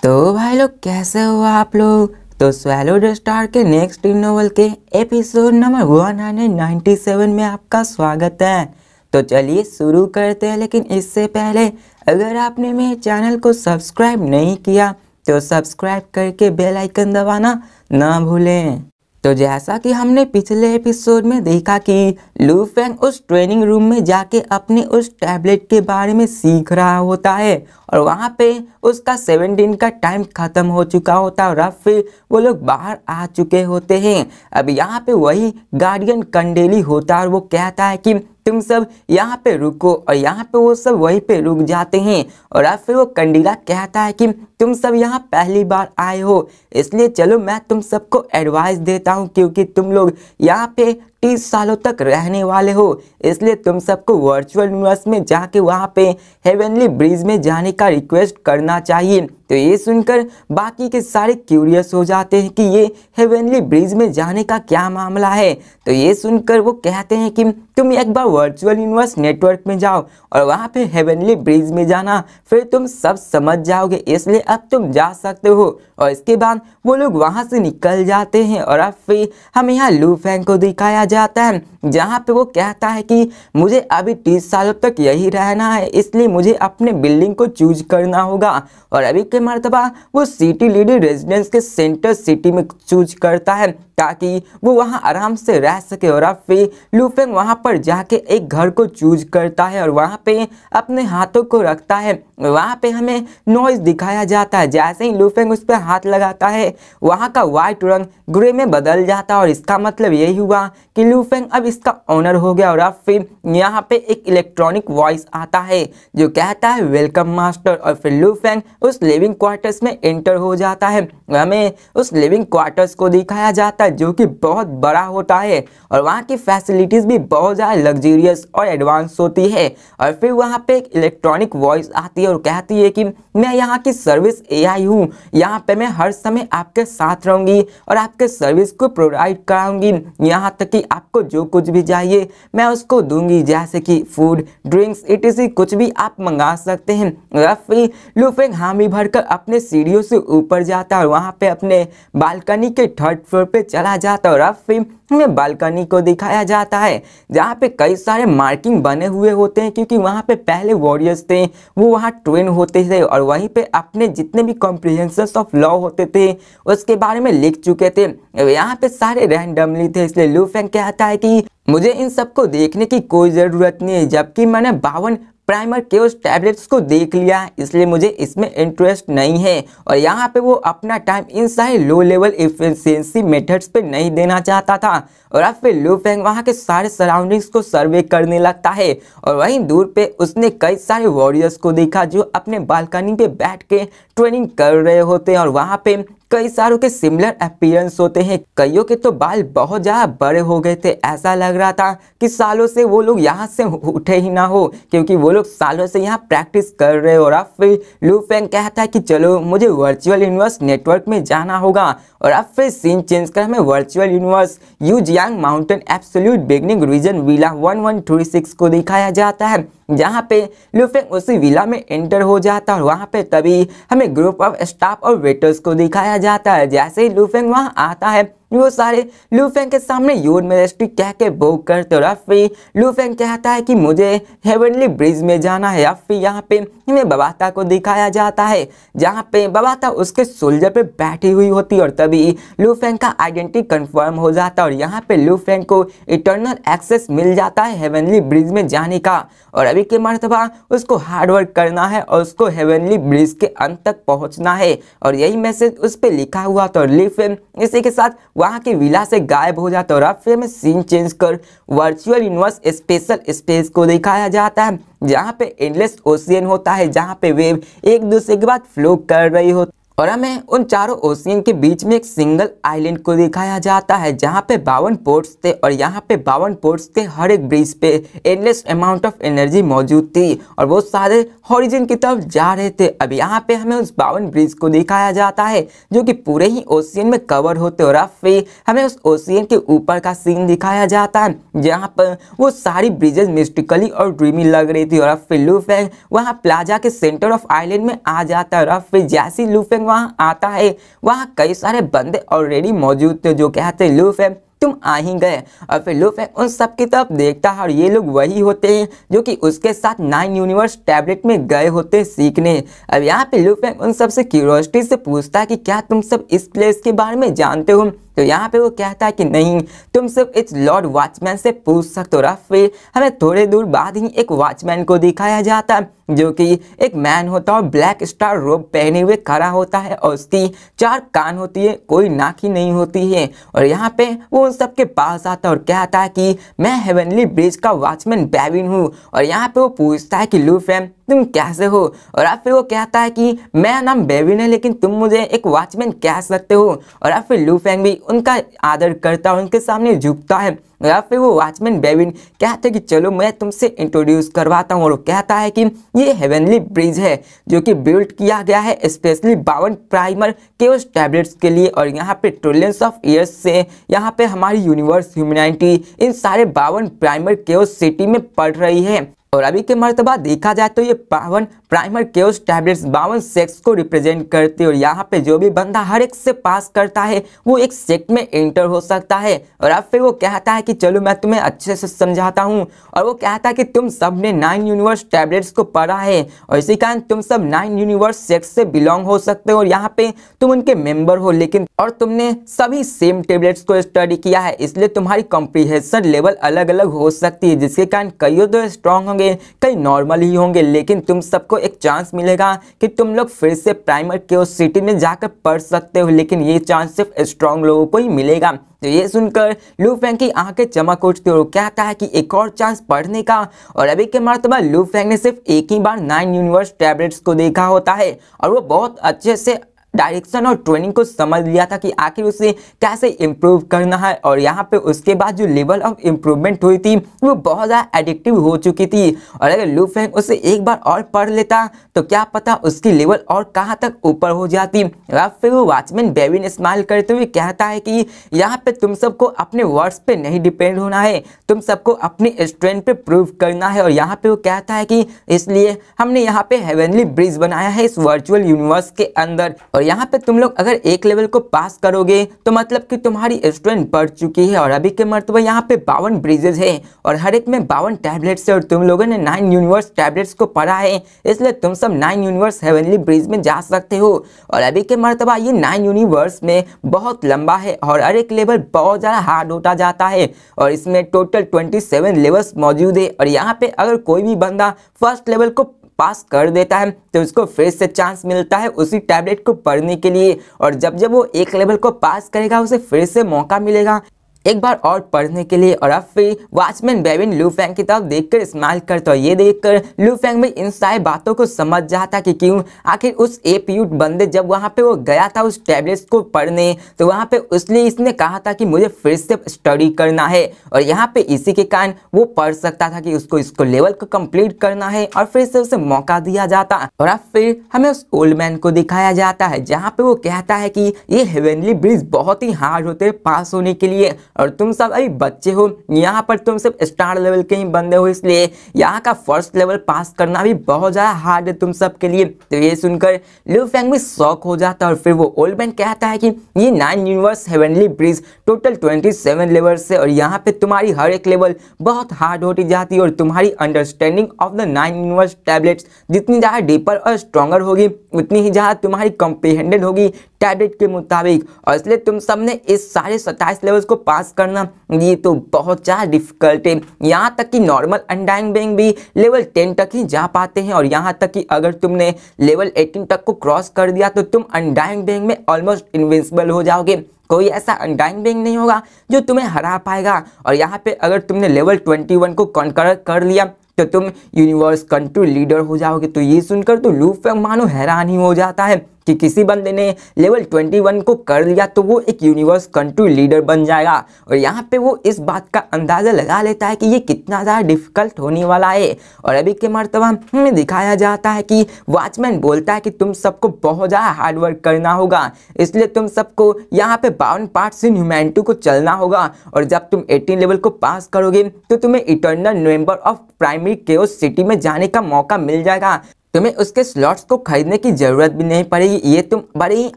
तो भाई लोग कैसे हो आप लोग। तो स्वैलो द स्टार के नेक्स्ट नोवेल के एपिसोड नंबर 197 में आपका स्वागत है। तो चलिए शुरू करते हैं, लेकिन इससे पहले अगर आपने मेरे चैनल को सब्सक्राइब नहीं किया तो सब्सक्राइब करके बेल आइकन दबाना ना भूलें। तो जैसा कि हमने पिछले एपिसोड में देखा कि लू फेंग उस ट्रेनिंग रूम में जाके अपने उस टैबलेट के बारे में सीख रहा होता है और वहाँ पे उसका 7 दिन का टाइम खत्म हो चुका होता है और अब फिर वो लोग बाहर आ चुके होते हैं। अब यहाँ पे वही गार्डियन कंडेली होता है और वो कहता है कि तुम सब यहाँ पे रुको, और यहाँ पे वो सब वहीं पे रुक जाते हैं। और अब फिर वो कंडीला कहता है कि तुम सब यहाँ पहली बार आए हो, इसलिए चलो मैं तुम सबको एडवाइस देता हूँ, क्योंकि तुम लोग यहाँ पे 30 सालों तक रहने वाले हो, इसलिए तुम सबको वर्चुअल यूनिवर्स में जाके वहाँ पे हेवनली ब्रिज में जाने का रिक्वेस्ट करना चाहिए। तो ये सुनकर बाकी के सारे क्यूरियस हो जाते हैं कि ये हेवनली ब्रिज में जाने का क्या मामला है। तो ये सुनकर वो कहते हैं कि तुम एक बार वर्चुअल यूनिवर्स नेटवर्क में जाओ और वहाँ पे हेवनली ब्रिज में जाना, फिर तुम सब समझ जाओगे, इसलिए अब तुम जा सकते हो। और इसके बाद वो लोग वहाँ से निकल जाते हैं और अब फिर हम यहाँ लू फेंग को दिखाया जाता है, जहाँ पे वो कहता है कि मुझे अभी 30 सालों तक यही रहना है, इसलिए मुझे अपने बिल्डिंग को चूज करना होगा। और अभी के मर्तबा वो सिटी लीडर रेजिडेंस के सेंटर सिटी में चूज करता है ताकि वो वहाँ आराम से रह सके। और अब फिर लू फेंग वहाँ पर जाके एक घर को चूज करता है और वहाँ पे अपने हाथों को रखता है। वहाँ पे हमें नॉइज दिखाया जाता है, जैसे ही लू फेंग उस पर हाथ लगाता है वहाँ का वाइट रंग ग्रे में बदल जाता है और इसका मतलब यही हुआ कि लू फेंग अब इसका ओनर हो गया। और अब फिर यहाँ पे एक इलेक्ट्रॉनिक वॉइस आता है जो कहता है वेलकम मास्टर, और फिर लू फेंग उस लिविंग क्वार्टर्स में एंटर हो जाता है। हमें उस लिविंग क्वार्टर्स को दिखाया जाता है जो कि बहुत बड़ा होता है और वहाँ की फैसिलिटीज भी बहुत ज़्यादा लग्जरियस और एडवांस होती है। और फिर वहाँ पे एक इलेक्ट्रॉनिक वॉइस आती है और कहती है कि मैं यहाँ की सर्विस एआई हूँ, यहाँ पे मैं हर समय आपके साथ रहूँगी और आपके सर्विस को प्रोवाइड कराऊंगी, यहाँ तक कि आपको जो कुछ भी चाहिए मैं उसको दूंगी, जैसे कि फूड ड्रिंक्स इटीसी कुछ भी आप मंगा सकते हैं। और फिर लू फेंग हामी भरकर अपने सीढ़ियों से ऊपर जाता है और वहाँ पे अपने बालकनी के 3rd फ्लोर पे चला जाता है। और अब फिर हमें बालकनी को दिखाया जाता है जहाँ पे कई सारे मार्किंग बने हुए होते हैं, क्योंकि वहाँ पे पहले वॉरियर्स थे वो वहाँ ट्रेन होते थे और वहीं पे अपने जितने भी कॉम्प्रिहेंशंस ऑफ लॉ होते थे उसके बारे में लिख चुके थे। यहाँ पे सारे रैंडमली थे, इसलिए लू फेंग कहता है कि मुझे इन सबको देखने की कोई ज़रूरत नहीं है, जबकि मैंने 52 प्राइमर के उस टैबलेट्स को देख लिया है, इसलिए मुझे इसमें इंटरेस्ट नहीं है। और यहाँ पे वो अपना टाइम इन सारे लो लेवल एफिशिएंसी मेथड्स पे नहीं देना चाहता था। और अब फिर लू फेंग वहाँ के सारे सराउंडिंग्स को सर्वे करने लगता है और वहीं दूर पे उसने कई सारे वॉरियर्स को देखा जो अपने बालकनी पे बैठ के ट्रेनिंग कर रहे होते हैं और वहाँ पे कई सारों के सिमिलर अपीयरेंस होते हैं। कईयों के तो बाल बहुत ज़्यादा बड़े हो गए थे, ऐसा लग रहा था कि सालों से वो लोग यहाँ से उठे ही ना हो, क्योंकि वो लोग सालों से यहाँ प्रैक्टिस कर रहे हो। और अब फिर लू फेंग कहता है कि चलो मुझे वर्चुअल यूनिवर्स नेटवर्क में जाना होगा। और अब फिर सीन चेंज कर हमें virtual universe Yujiang mountain absolute beginning region villa 1136 को दिखाया जाता है, जहाँ पे लू फेंग उसी विला में एंटर हो जाता है और वहाँ पे तभी हमें ग्रुप ऑफ स्टाफ और वेटर्स को दिखाया जाता है। जैसे ही लू फेंग वहाँ आता है वो सारे लू फेंग के सामने योर मैजेस्टी कह के भोग करते। और फिर लू फेंग कहता है कि मुझे हेवनली ब्रिज में जाना है। अब फिर यहाँ पे हमें बबाता को दिखाया जाता है, जहाँ पे बबाता उसके सोल्जर पे बैठी हुई होती है और तभी लू फेंग का आइडेंटिटी कंफर्म हो जाता है और यहाँ पे लू फेंग को इटर्नल एक्सेस मिल जाता है हेवनली ब्रिज में जाने का। और अभी के मर्तबा उसको हार्ड वर्क करना है और उसको हेवनली ब्रिज के अंत तक पहुँचना है और यही मैसेज उस पर लिखा हुआ था। और लू फेंग इसी के साथ वहाँ के विला से गायब हो जाता है। और अब फिर हमें सीन चेंज कर वर्चुअल यूनिवर्स स्पेशल स्पेस को दिखाया जाता है, जहाँ पे एंडलेस ओशियन होता है, जहाँ पे वेव एक दूसरे के बाद फ्लो कर रही होती और हमें उन चारों ओशियन के बीच में एक सिंगल आइलैंड को दिखाया जाता है, जहाँ पे 52 पोर्ट्स थे और यहाँ पे 52 पोर्ट्स के हर एक ब्रिज पे एंडलेस अमाउंट ऑफ एनर्जी मौजूद थी और वो सारे हॉरिजन की तरफ जा रहे थे। अब यहाँ पे हमें उस 52 ब्रिज को दिखाया जाता है जो कि पूरे ही ओशियन में कवर होते और अब फिर हमें उस ओशियन के ऊपर का सीन दिखाया जाता है, जहाँ पर वो सारी ब्रिजेस मिस्टिकली और ड्रीमी लग रही थी। और अब फिर लू फेंग वहाँ प्लाजा के सेंटर ऑफ आइलैंड में आ जाता है और अब फिर जैसी लू फेंग फेंग वहाँ आता है, वहाँ कई सारे बंदे ऑलरेडी मौजूद थे जो कहते लू फेंग तुम आ ही गए। और फिर लू फेंग उन सब की तरफ देखता है और ये लोग वही होते हैं जो कि उसके साथ 9 यूनिवर्स टैबलेट में गए होते हैं सीखने। अब यहाँ पे लू फेंग उन सब से क्यूरियोसिटी से पूछता है कि क्या तुम सब इस प्लेस के बारे में जानते हो। तो यहाँ पे वो कहता है कि नहीं, तुम सब इस लॉर्ड वॉचमैन से पूछ सकते हो। और फिर हमें थोड़े दूर बाद ही एक वॉचमैन को दिखाया जाता है जो कि एक मैन होता है और ब्लैक स्टार रोब पहने हुए खड़ा होता है और उसकी 4 कान होती है, कोई नाक ही नहीं होती है। और यहाँ पे वो उन सबके पास आता है और कहता है कि मैं हेवनली ब्रिज का वॉचमैन बेविन हूँ। और यहाँ पे वो पूछता है कि लू फेंग तुम कैसे हो। और अब फिर वो कहता है कि मेरा नाम बेविन है लेकिन तुम मुझे एक वॉचमैन कह सकते हो। और अब फिर लू फेंग भी उनका आदर करता है, उनके सामने झुकता है। या फिर वो वॉचमैन बेविन कहते हैं कि चलो मैं तुमसे इंट्रोड्यूस करवाता हूँ। और वो कहता है कि ये हेवनली ब्रिज है जो कि बिल्ड किया गया है स्पेशली 52 प्राइमर केओस टैबलेट्स के लिए। और यहाँ पे ट्रिलियंस ऑफ ईयर्स से यहाँ पे हमारी यूनिवर्स ह्यूमैनिटी इन सारे 52 प्राइमर केओस सिटी में पड़ रही है। और अभी के मर्तबा देखा जाए तो ये 52 प्राइमर केओस टैबलेट्स 52 सेक्स को रिप्रेजेंट करते हैं। और यहाँ पे जो भी बंदा हर एक से पास करता है वो एक सेक्ट में एंटर हो सकता है। और अब फिर वो कहता है कि चलो मैं तुम्हें अच्छे से समझाता हूँ। और वो कहता है कि तुम सब ने 9 यूनिवर्स टैबलेट्स को पढ़ा है और इसी कारण तुम सब 9 यूनिवर्स सेक्स से बिलोंग हो सकते हो और यहाँ पे तुम उनके मेंबर हो, लेकिन और तुमने सभी सेम टैबलेट्स को स्टडी किया है, इसलिए तुम्हारी कॉम्प्रिहेंशन लेवल अलग अलग हो सकती है, जिसके कारण कई तो स्ट्रांग होंगे, कई नॉर्मल ही होंगे, लेकिन तुम सबको एक चांस मिलेगा कि तुम लोग फिर से प्राइमर केओस सिटी में जाकर पढ़ सकते हो, लेकिन ये चांस सिर्फ स्ट्रांग लोगों को ही मिलेगा। तो ये सुनकर लू फेंग की आंखें चमक उठती है और कहता है कि एक और चांस पढ़ने का। और अभी के मर्तबा लू फेंग ने सिर्फ एक ही बार 9 यूनिवर्स टैबलेट्स को देखा होता है और वो बहुत अच्छे से डायरेक्शन और ट्रेनिंग को समझ लिया था कि आखिर उसे कैसे इम्प्रूव करना है। और यहाँ पे उसके बाद जो लेवल ऑफ इम्प्रूवमेंट हुई थी वो बहुत ज़्यादा एडिक्टिव हो चुकी थी। और अगर लू फेंग उसे एक बार और पढ़ लेता तो क्या पता उसकी लेवल और कहाँ तक ऊपर हो जाती। या फिर वो वॉचमैन बेविन स्माइल करते हुए कहता है कि यहाँ पे तुम सबको अपने वर्ड्स पे नहीं डिपेंड होना है, तुम सबको अपनी स्ट्रेंथ पे प्रूव करना है। और यहाँ पे वो कहता है कि इसलिए हमने यहाँ पे हेवनली ब्रिज बनाया है इस वर्चुअल यूनिवर्स के अंदर। और यहाँ पे तुम लोग अगर एक लेवल को पास करोगे तो मतलब कि तुम्हारी स्ट्रेंथ बढ़ चुकी है। और अभी के मर्तबा यहाँ पे 52 ब्रिजेस है और हर एक में 52 टैबलेट्स है और तुम लोगों ने 9 यूनिवर्स टैबलेट्स को पढ़ा है, इसलिए तुम सब 9 यूनिवर्स हेवनली ब्रिज में जा सकते हो। और अभी के मर्तबा ये 9 यूनिवर्स में बहुत लंबा है और हर एक लेवल बहुत ज़्यादा हार्ड होता जाता है और इसमें टोटल 27 लेवल्स मौजूद है। और यहाँ पे अगर कोई भी बंदा फर्स्ट लेवल को पास कर देता है तो उसको फिर से चांस मिलता है उसी टैबलेट को पढ़ने के लिए। और जब जब वो एक लेवल को पास करेगा उसे फिर से मौका मिलेगा एक बार और पढ़ने के लिए। और अब फिर वॉचमैन बेविन लू फेंग की तरफ देखकर स्माइल करता है। ये देखकर लू फेंग भी इन सारी बातों को समझ जाता कि क्यों आखिर उस एपीयू बंदे जब वहाँ पे वो गया था उस टैबलेट्स को पढ़ने तो वहाँ पे इसलिए इसने कहा था कि मुझे फिर से स्टडी करना है और यहाँ पे इसी के कारण वो पढ़ सकता था कि उसको इसको लेवल को कंप्लीट करना है और फिर से उसे मौका दिया जाता। और अब फिर हमें उस ओल्ड मैन को दिखाया जाता है जहाँ पे वो कहता है कि ये हेवनली ब्रिज बहुत ही हार्ड होते हैं पास होने के लिए और तुम सब अभी बच्चे हो, यहाँ पर तुम सब स्टार लेवल के ही बंदे हो, इसलिए यहाँ का फर्स्ट लेवल पास करना भी बहुत ज़्यादा हार्ड है तुम सब के लिए। तो ये सुनकर लू फेंग भी शॉक हो जाता है और फिर वो ओल्ड मैन कहता है कि ये 9 universe heavenly bridge total 27 level से और यहाँ पे तुम्हारी हर एक लेवल बहुत हार्ड होती जाती है और तुम्हारी understanding of the 9 universe tablets जितनी ज़्यादा डीपर और स्ट्रॉन्गर होगी उतनी ही ज़्यादा तुम्हारी कॉम्प्रिहेंडेड होगी टैबलेट के मुताबिक। और इसलिए तुम सब ने इस सारे 27 लेवल्स को पास करना ये तो बहुत ज़्यादा डिफिकल्ट है। यहाँ तक कि नॉर्मल अनडाइंग बेइंग भी लेवल 10 तक ही जा पाते हैं और यहाँ तक कि अगर तुमने लेवल 18 तक को क्रॉस कर दिया तो तुम अनडाइंग बेइंग में ऑलमोस्ट इनविंसिबल हो जाओगे। कोई ऐसा अनडाइंग बेइंग नहीं होगा जो तुम्हें हरा पाएगा। और यहाँ पे अगर तुमने लेवल 21 को कॉन्कर कर लिया तो तुम यूनिवर्स कंट्री लीडर हो जाओगे। तो ये सुनकर तो लू फेंग मानो हैरान ही हो जाता है कि किसी बंदे ने लेवल 21 को कर लिया तो वो एक यूनिवर्स कंट्री लीडर बन जाएगा। और यहाँ पे वो इस बात का अंदाज़ा लगा लेता है कि ये कितना ज़्यादा डिफिकल्ट होने वाला है। और अभी के मर्तबा हमें दिखाया जाता है कि वॉचमैन बोलता है कि तुम सबको बहुत ज़्यादा हार्डवर्क करना होगा, इसलिए तुम सबको यहाँ पे 52 पार्ट्स इन ह्यूमैनिटी को चलना होगा और जब तुम 18 लेवल को पास करोगे तो तुम्हें eternal member of primary chaos city में जाने का मौका मिल जाएगा। तुम्हें उसके स्लॉट्स को खरीदने की जरूरत भी नहीं पड़ेगी, ये तुम बड़ी ही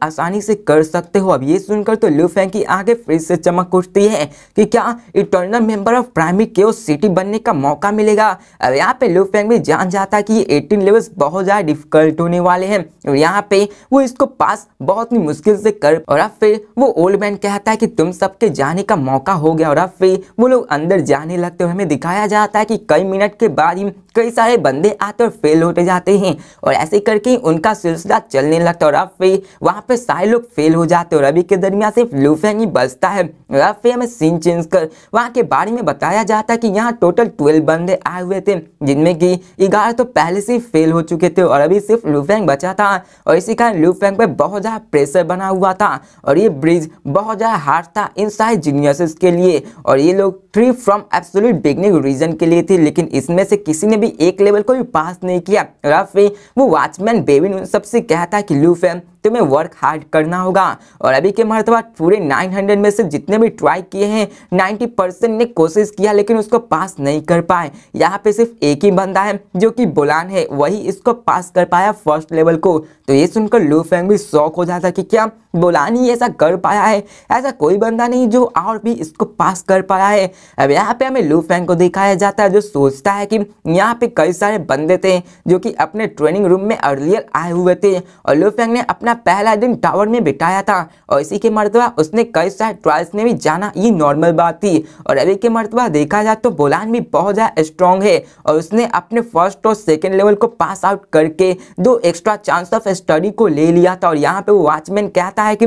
आसानी से कर सकते हो। अब ये सुनकर तो लू फेंग की आंखें फिर से चमक उठती है कि क्या eternal member of primary chaos city बनने का मौका मिलेगा। अब यहाँ पे लू फेंग भी जान जाता है कि ये 18 लेवल्स बहुत ज्यादा डिफिकल्ट होने वाले हैं और यहाँ पे वो इसको पास बहुत ही मुश्किल से कर। और अब फिर वो ओल्ड मैन कहता है कि तुम सबके जाने का मौका हो गया और अब फिर वो लोग अंदर जाने लगते हैं। हमें दिखाया जाता है कि कई मिनट के बाद ही कई सारे बंदे आते और फेल होते जाते हैं और ऐसे करके उनका सिलसिला चलने लगता है और अब फिर वहां पे सारे लोग फेल हो जाते हैं और अभी के दरमियान सिर्फ लू फेंग ही बचता है। और अब फिर हमें सीन चेंज कर वहां के बारे में बताया जाता है कि यहाँ टोटल 12 बंदे आए हुए थे जिनमें कि 11 तो पहले से फेल हो चुके थे और अभी सिर्फ लू फेंग बचा था और इसी कारण लू फेंग पे बहुत ज्यादा प्रेशर बना हुआ था और ये ब्रिज बहुत ज्यादा हार्ड था इन सारे जीनियसेस के लिए और ये लोग 3 फ्रॉम एब्सोल्यूट बिगनिंग रीजन के लिए थे, लेकिन इसमें से किसी ने भी एक लेवल को भी पास नहीं किया। और फिर वो वॉचमैन बेबिन उन सबसे कहता है कि लू फेंग तुम्हें वर्क हार्ड करना होगा और अभी के मर्तबा पूरे 900 में से जितने भी ट्राई किए हैं 90% ने कोशिश किया लेकिन उसको पास नहीं कर पाए। यहाँ पे सिर्फ एक ही बंदा है जो कि बोलान है, वही इसको पास कर पाया फर्स्ट लेवल को। तो ये सुनकर लू फेंग भी शॉक हो जाता कि क्या बोलान ही ऐसा कर पाया है, ऐसा कोई बंदा नहीं जो और भी इसको पास कर पाया है। अब यहाँ पे हमें लू फेंग को दिखाया जाता है जो सोचता है कि यहाँ पे कई सारे बंदे थे जो कि अपने ट्रेनिंग रूम में अर्लियर आए हुए थे और लू फेंग ने अपना पहला दिन टावर में बिताया था और इसी के मर्तबा उसने कई सारे ट्रायल्स में भी जाना, ये नॉर्मल बात थी। और अभी के मर्तबा देखा जाए तो बोलान भी बहुत ज्यादा स्ट्रॉन्ग है और उसने अपने फर्स्ट और सेकेंड लेवल को पास आउट करके 2 एक्स्ट्रा चांस ऑफ स्टडी को ले लिया था। और यहाँ पे वो वॉचमैन कहता है कि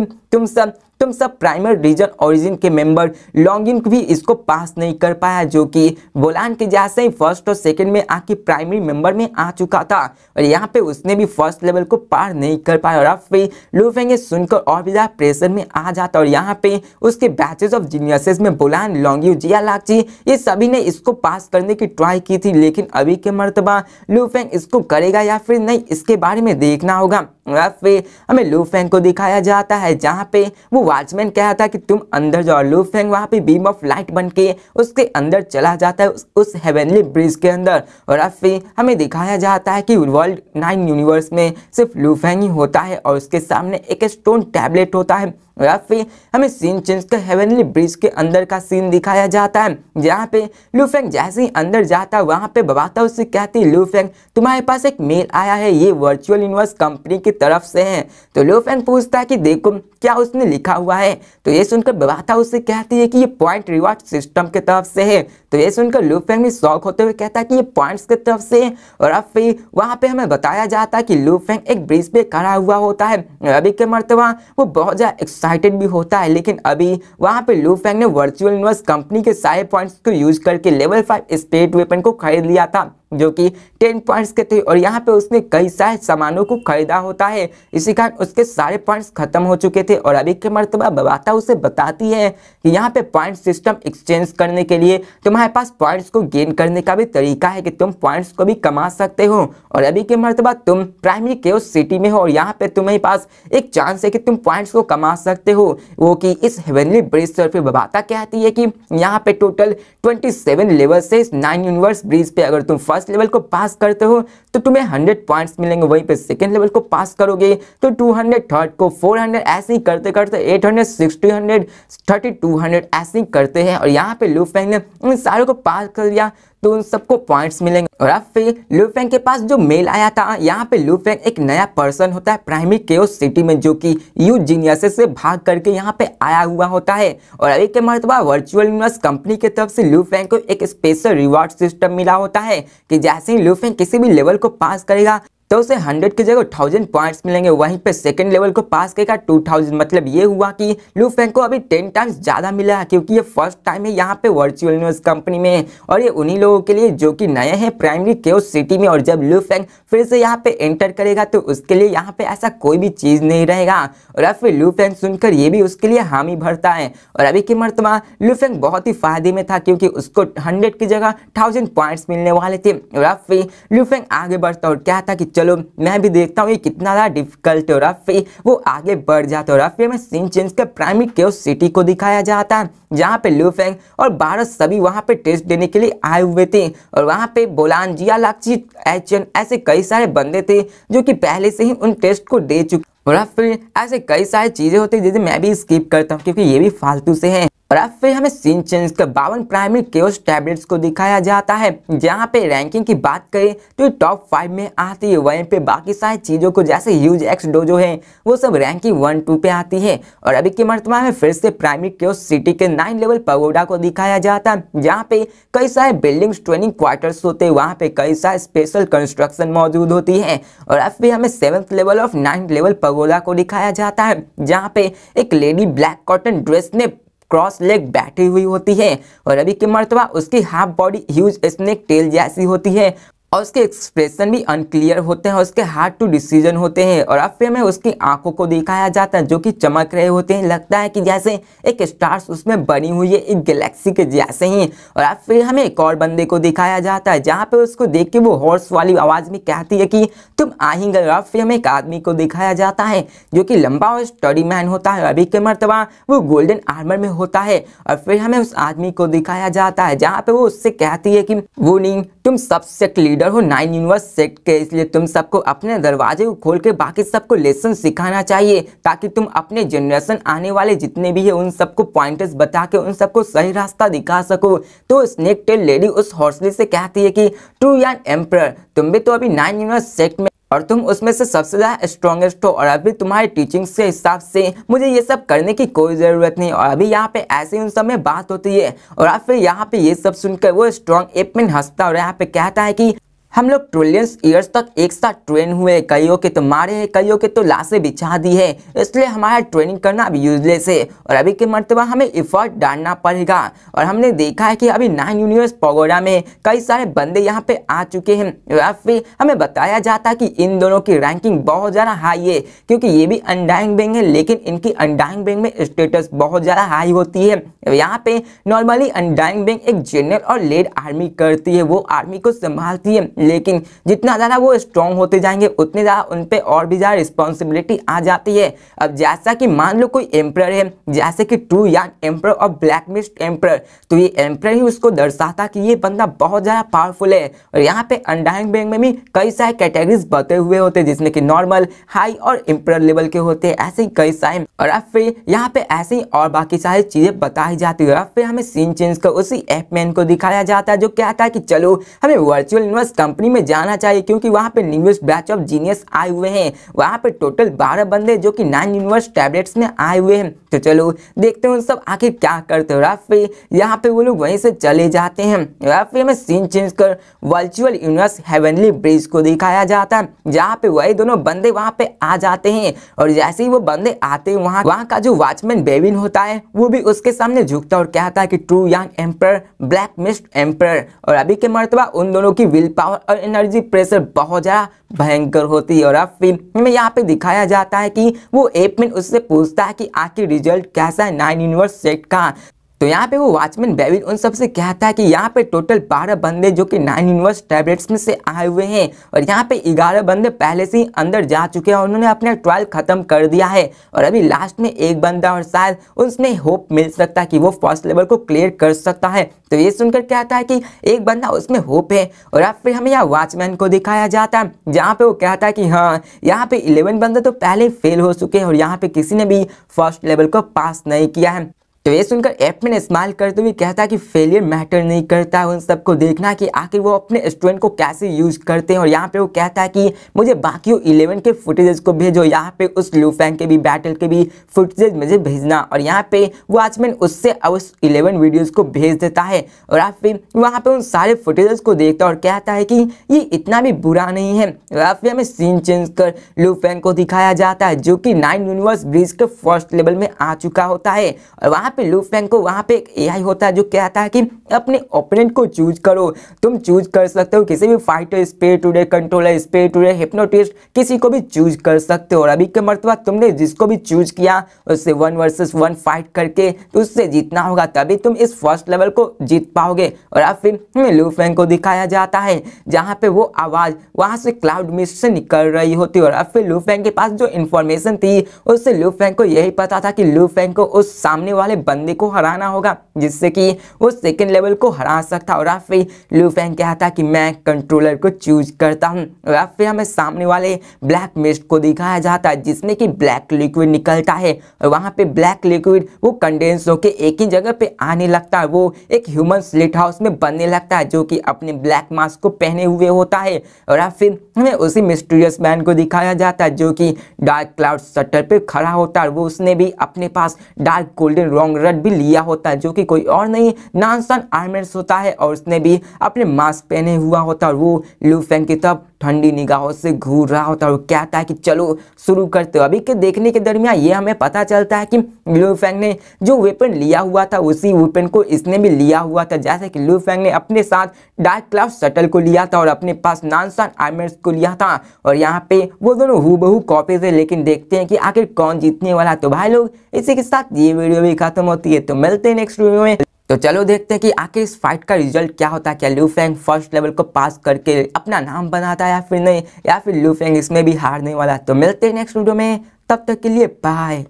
तुम सब प्राइमरी रीजन ओरिजिन के मेंबर लॉन्गिन भी इसको पास नहीं कर पाया जो कि बोलान के जैसे ही फर्स्ट और सेकंड में आके प्राइमरी मेंबर में आ चुका था और यहाँ पे उसने भी फर्स्ट लेवल को पार नहीं कर पाया। और अब फिर लू फेंग सुनकर और भी ज्यादा प्रेशर में आ जाता और यहाँ पे उसके बैचेस ऑफ जीनियसेस में बोलान, लॉन्गियो, जिया लाक्ची ये सभी ने इसको पास करने की ट्राई की थी, लेकिन अभी के मर्तबा लू फेंग इसको करेगा या फिर नहीं इसके बारे में देखना होगा। फिर हमें लू फेंग को दिखाया जाता है जहाँ पे वो वॉचमैन कहता है कि तुम अंदर जाओ। लू फेंग वहाँ पे बीम ऑफ लाइट बन के उसके अंदर चला जाता है उस हेवनली ब्रिज के अंदर। और अब फिर हमें दिखाया जाता है कि वर्ल्ड 9 यूनिवर्स में सिर्फ लू फेंग ही होता है और उसके सामने एक स्टोन टैबलेट होता है। और फिर हमें सीन चेंज कर हेवनली ब्रिज के अंदर का सीन दिखाया जाता है जहाँ पे लू फेंग जैसे ही अंदर जाता है वहाँ पे बबाता उससे कहती लू फेंग तुम्हारे पास एक मेल आया है, ये वर्चुअल यूनिवर्स कंपनी की तरफ से है। तो लू फेंग पूछता है कि देखो क्या उसने लिखा हुआ है। तो ये सुनकर बबाता उससे कहती है कि ये पॉइंट रिवार्ड सिस्टम की तरफ से है। तो ये सुनकर लू फेंग भी शौक होते हुए कहता है कि ये पॉइंट्स की तरफ से है। और अब फिर वहाँ पे हमें बताया जाता है कि लू फेंग एक ब्रिज पे खड़ा हुआ होता है। अभी के मर्तबा वो बहुत ज्यादा एक्साइटेड भी होता है, लेकिन अभी वहाँ पे लू फेंग ने वर्चुअल यूनिवर्स कंपनी के सारे पॉइंट्स को यूज करके लेवल 5 स्पेड वेपन को खरीद लिया था जो कि 10 पॉइंट्स के थे और यहाँ पे उसने कई सारे सामानों को खरीदा होता है, इसी कारण उसके सारे पॉइंट्स खत्म हो चुके थे। और अभी के मर्तबा बबाता उसे बताती है कि यहाँ पे पॉइंट सिस्टम एक्सचेंज करने के लिए तुम्हारे पास पॉइंट्स को गेन करने का भी तरीका है कि तुम पॉइंट्स को भी कमा सकते हो। और अभी के मर्तबा तुम प्राइमरी केओस सिटी में हो और यहाँ पे तुम्हारे पास एक चांस है कि तुम पॉइंट्स को कमा सकते हो, वो कि इस हेवनली ब्रिज पर। फिर बबाता कहती है कि यहाँ पे टोटल 27 लेवल से इस 9 यूनिवर्स ब्रिज पे अगर तुम फर्स्ट लेवल को पास करते हो तो तुम्हें 100 पॉइंट्स मिलेंगे, वहीं पे सेकंड लेवल को पास करोगे तो 200, थर्ड को 400, ऐसे ही करते करते 800, 600, 3200 ऐसे ही करते हैं। और यहाँ पे लू फेंग ने उन सारों को पास कर लिया तो उन सबको पॉइंट्स मिलेंगे। और अब फिर लू फेंग के पास जो मेल आया था, यहाँ पे लू फेंग एक नया पर्सन होता है प्राइमरी केओस सिटी में जो कि यू जीनियसेस से भाग करके यहाँ पे आया हुआ होता है। और अभी के मर्तबा वर्चुअल यूनिवर्स कंपनी की तरफ से लू फेंग को एक स्पेशल रिवार्ड सिस्टम मिला होता है कि जैसे ही लू फेंग किसी भी लेवल को पास करेगा तो उसे 100 की जगह 1000 पॉइंट्स मिलेंगे, वहीं पे सेकंड लेवल को पास करेगा 2000। मतलब ये हुआ कि लू फेंग को अभी 10 टाइम्स ज्यादा मिला है क्योंकि ये फर्स्ट टाइम है यहाँ पे वर्चुअल यूनिवर्स कंपनी में और ये उन्हीं लोगों के लिए जो कि नए हैं प्राइमरी केओस सिटी में। और जब लू फेंग फिर से यहाँ पे एंटर करेगा तो उसके लिए यहाँ पे ऐसा कोई भी चीज नहीं रहेगा। और अब फिर लू फेंग सुनकर ये भी उसके लिए हामी भरता है। और अभी की मर्तबा लू फेंग बहुत ही फायदे में था क्योंकि उसको 100 की जगह 1000 पॉइंट्स मिलने वाले थे। और अब फिर लू फेंग आगे बढ़ता और कहता कि चलो मैं भी देखता हूँ ये कितना ज़्यादा डिफिकल्ट है। और फिर वो आगे बढ़ जाता है और फिर हमें शिनचैन के प्राइमरी केओस सिटी को दिखाया जाता है, जहाँ पे लू फेंग और 12 सभी वहाँ पे टेस्ट देने के लिए आए हुए थे। और वहाँ पे बोलान, जिया लाक्सी, एचन ऐसे कई सारे बंदे थे जो कि पहले से ही उन टेस्ट को दे चुके। और फिर ऐसे कई सारी चीजें होती है जिसे मैं भी स्किप करता हूँ क्योंकि ये भी फालतू से हैं। और अब फिर हमें शिनचैन के 52 प्राइमरी केओस टैबलेट्स को दिखाया जाता है, जहाँ पे रैंकिंग की बात करें तो टॉप 5 में आती है। वहीं पे बाकी सारी चीज़ों को जैसे ह्यूज एक्स डोजो है वो सब रैंकिंग 1-2 पे आती है। और अभी की मर्तबा में फिर से प्राइमरी केओस सिटी के 9 लेवल पगोडा को दिखाया जाता है, जहाँ पे कई सारे बिल्डिंग्स, ट्रेनिंग क्वार्टर्स होते हैं, वहाँ पे कई सारे स्पेशल कंस्ट्रक्शन मौजूद होती है। और अब फिर हमें 7th level of 9th level pagoda को दिखाया जाता है, जहाँ पे एक लेडी ब्लैक कॉटन ड्रेस में क्रॉस लेग बैठी हुई होती है। और अभी की मर्तबा उसकी half body huge snake tail जैसी होती है और उसके एक्सप्रेशन भी अनक्लियर होते हैं और उसके हार्ड टू डिसीजन होते हैं। और अब फिर हमें उसकी आंखों को दिखाया जाता है जो कि चमक रहे होते हैं, लगता है कि जैसे एक स्टार्स उसमें बनी हुई है एक गैलेक्सी के जैसे ही। और अब फिर हमें एक और बंदे को दिखाया जाता है, जहाँ पे उसको देख के वो हॉर्स वाली आवाज में कहती है कि तुम आ ही गए। अब फिर हमें एक आदमी को दिखाया जाता है जो कि लंबा और स्टडी मैन होता है, अभी के मर्तबा वो गोल्डन आर्मर में होता है। और फिर हमें उस आदमी को दिखाया जाता है जहाँ पे वो उससे कहती है कि वो नहीं, तुम सब सेक्ट लीडर हो 9 यूनिवर्स सेक्ट के, इसलिए तुम सबको अपने दरवाजे को खोल के बाकी सबको लेसन सिखाना चाहिए ताकि तुम अपने जनरेशन आने वाले जितने भी है उन सबको पॉइंटर्स बता के उन सबको सही रास्ता दिखा सको। तो स्नेक टेल लेडी उस हॉर्सली से कहती है कि ट्रू यान एम्परर, तुम भी तो अभी 9 यूनिवर्स सेक्ट में और तुम उसमें से सबसे ज्यादा स्ट्रॉन्गेस्ट हो, और अभी तुम्हारी टीचिंग के हिसाब से मुझे ये सब करने की कोई जरूरत नहीं। और अभी यहाँ पे ऐसे उन सब में बात होती है और अब फिर यहाँ पे ये सब सुनकर वो स्ट्रॉन्ग एपमैन हंसता और यहाँ पे कहता है कि हम लोग ट्रिलियंस ईयर्स तक एक साथ ट्रेन हुए, कईयों के तो मारे हैं, कईयों के तो लाशें बिछा दी है, इसलिए हमारा ट्रेनिंग करना अब यूजलेस है और अभी के मर्तबा हमें एफर्ट डालना पड़ेगा। और हमने देखा है कि अभी 9 यूनिवर्स पगोडा में कई सारे बंदे यहाँ पे आ चुके हैं। या फिर हमें बताया जाता है कि इन दोनों की रैंकिंग बहुत ज़्यादा हाई है क्योंकि ये भी अनडाइंग बेंग है, लेकिन इनकी अनडाइंग बेंग में स्टेटस बहुत ज़्यादा हाई होती है। यहाँ पे नॉर्मली अनडाइंग बेंग एक जनरल और लेड आर्मी करती है, वो आर्मी को संभालती है, लेकिन जितना ज़्यादा वो स्ट्रॉन्ग होते जाएंगे उतने ज़्यादा उन पे और भी ज़्यादा रिस्पॉन्सिबिलिटी आ जाती है। अब जैसा कि मान लो कोई एम्परर है, जैसे कि ट्रू यान एम्परर और ब्लैक मिस्ट एम्परर, तो ये एम्परर ही उसको दर्शाता कि ये बंदा बहुत ज़्यादा पावरफुल है। और यहाँ पे अनडाइंग बेंग में भी कई सारे कैटेगरीज बते हुए होते हैं जिसमें कि नॉर्मल, हाई और एम्परर लेवल के होते हैं, ऐसे ही कई सारे। और अब फिर यहाँ पे ऐसे ही और बाकी सारी चीज़ें बताई जाती है। अब फिर हमें सीन चेंज कर उसी एपमैन को दिखाया जाता है जो कहता है कि चलो हमें वर्चुअल यूनिवर्स कंपनी में जाना चाहिए क्योंकि वहाँ पे न्यूएस्ट बैच ऑफ जीनियस आए हुए हैं। वहाँ पे टोटल 12 बंदे जो कि 9 यूनिवर्स टैबलेट्स में आए हुए हैं, तो चलो देखते हैं उन सब आखिर क्या करते हो। फिर यहाँ पे वो लोग वहीं से चले जाते हैं। फिर हमें सीन चेंज कर वर्चुअल यूनिवर्स हेवनली ब्रिज को दिखाया जाता है, जहाँ पे वही दोनों बंदे वहाँ पे आ जाते हैं। और जैसे ही वो बंदे आते हैं वहाँ का जो वॉचमैन बेविन होता है वो भी उसके सामने झुकता और कहता है कि ट्रू यान एम्परर, ब्लैक मिस्ट एम्परर। और अभी के मर्तबा उन दोनों की विल पावर और एनर्जी प्रेशर बहुत ज़्यादा भयंकर होती है। और अब फिर हमें यहाँ पे दिखाया जाता है कि वो एपमैन उससे पूछता है कि आखिर रिजल्ट कैसा है 9 यूनिवर्स सेट का। तो यहाँ पे वो वॉचमैन बेविन उन सबसे कहता है कि यहाँ पे टोटल 12 बंदे जो कि 9 यूनिवर्स टैबलेट्स में से आए हुए हैं और यहाँ पे 11 बंदे पहले से ही अंदर जा चुके हैं और उन्होंने अपना ट्रायल खत्म कर दिया है। और अभी लास्ट में एक बंदा और शायद उसमें होप मिल सकता है कि वो फर्स्ट लेवल को क्लियर कर सकता है। तो ये सुनकर कहता है कि एक बंदा उसमें होप है। और अब फिर हमें यहाँ वॉचमैन को दिखाया जाता है जहाँ पे वो कहता है कि हाँ यहाँ पे 11 बंदे तो पहले ही फेल हो चुके हैं और यहाँ पे किसी ने भी फर्स्ट लेवल को पास नहीं किया है। तो ये सुनकर एपमैन स्माइल करते हुए कहता है कि फेलियर मैटर नहीं करता है, उन सबको देखना कि आखिर वो अपने स्टूडेंट को कैसे यूज करते हैं। और यहाँ पे वो कहता है कि मुझे बाकी 11 के फुटेजेस को भेजो, यहाँ पे उस लू फेंग के भी बैटल के भी फुटेजेस मुझे भेजना। और यहाँ पे वॉचमैन उससे उस 11 वीडियोज को भेज देता है और आप फिर वहाँ पे उन सारे फुटेजेस को देखता है और कहता है कि ये इतना भी बुरा नहीं है। और फिर हमें सीन चेंज कर लू फेंग को दिखाया जाता है जो कि 9 यूनिवर्स ब्रिज के फर्स्ट लेवल में आ चुका होता है। और वहाँ यहाँ पे लू फेंग को वहाँ पे एक एआई होता है जो कहता है कि अपने ओपोनेंट को चूज करो। तुम चूज कर सकते हो किसी भी fighter, spirit controller, spirit hypnotist, किसी को भी चूज कर सकते हो। और अभी के मर्तबा तुमने जिसको भी चूज किया उससे 1 वर्सेस 1 फाइट करके उससे जीतना होगा, तभी तुम इस फर्स्ट लेवल को जीत पाओगे। और अब फिर लू फेंग को दिखाया जाता है जहाँ पे वो आवाज वहां से क्लाउड मिस्ट से निकल रही होती है। और अब फिर लू फेंग के पास जो इंफॉर्मेशन थी उससे लू फेंग को यही पता था कि लू फेंग को उस सामने वाले बंदे को हराना होगा जिससे कि वो सेकंड लेवल को हरा सकता। और अब फिर लू फेंग कहता कि मैं कंट्रोलर को चूज करता हूँ। और अब फिर हमें सामने वाले ब्लैक मिस्ट को दिखाया जाता है जिसमें कि ब्लैक लिक्विड निकलता है और वहां पे ब्लैक लिक्विड वो कंडेंस होके एक ही जगह पे आने लगता है। वो एक ह्यूमन स्लिट हाउस में बनने लगता है जो कि अपने ब्लैक मास्क को पहने हुए होता है। और अब फिर हमें उसी मिस्टीरियस मैन को दिखाया जाता है जो कि डार्क क्लाउड शटर पे खड़ा होता है। वो उसने भी अपने पास डार्क गोल्डन रॉन्ग रड भी लिया होता है जो कि कोई और नहीं नॉनसन आर्मर्स होता है। और उसने भी अपने मास्क पहने हुआ होता है और वो लू फेंग की तरफ ठंडी निगाहों से घूर रहा होता है और कहता है कि चलो शुरू करते हो। अभी के देखने के दरमियान ये हमें पता चलता है कि लू फेंग ने जो वेपन लिया हुआ था उसी वेपन को इसने भी लिया हुआ था। जैसे कि लू फेंग ने अपने साथ डार्क क्लाउड शटल को लिया था और अपने पास नॉनसन आर्मर्स को लिया था और यहाँ पे वो दोनों हूबहू कॉपी थे। लेकिन देखते हैं कि आखिर कौन जीतने वाला। तो भाई लोग इसी के साथ ये वीडियो भी खत्म होती है, तो मिलते हैं नेक्स्ट वीडियो में। तो चलो देखते हैं कि आखिर इस फाइट का रिजल्ट क्या होता है। क्या लू फेंग फर्स्ट लेवल को पास करके अपना नाम बनाता है या फिर नहीं, या फिर लू फेंग इसमें भी हारने वाला है। तो मिलते हैं नेक्स्ट वीडियो में, तब तक के लिए बाय।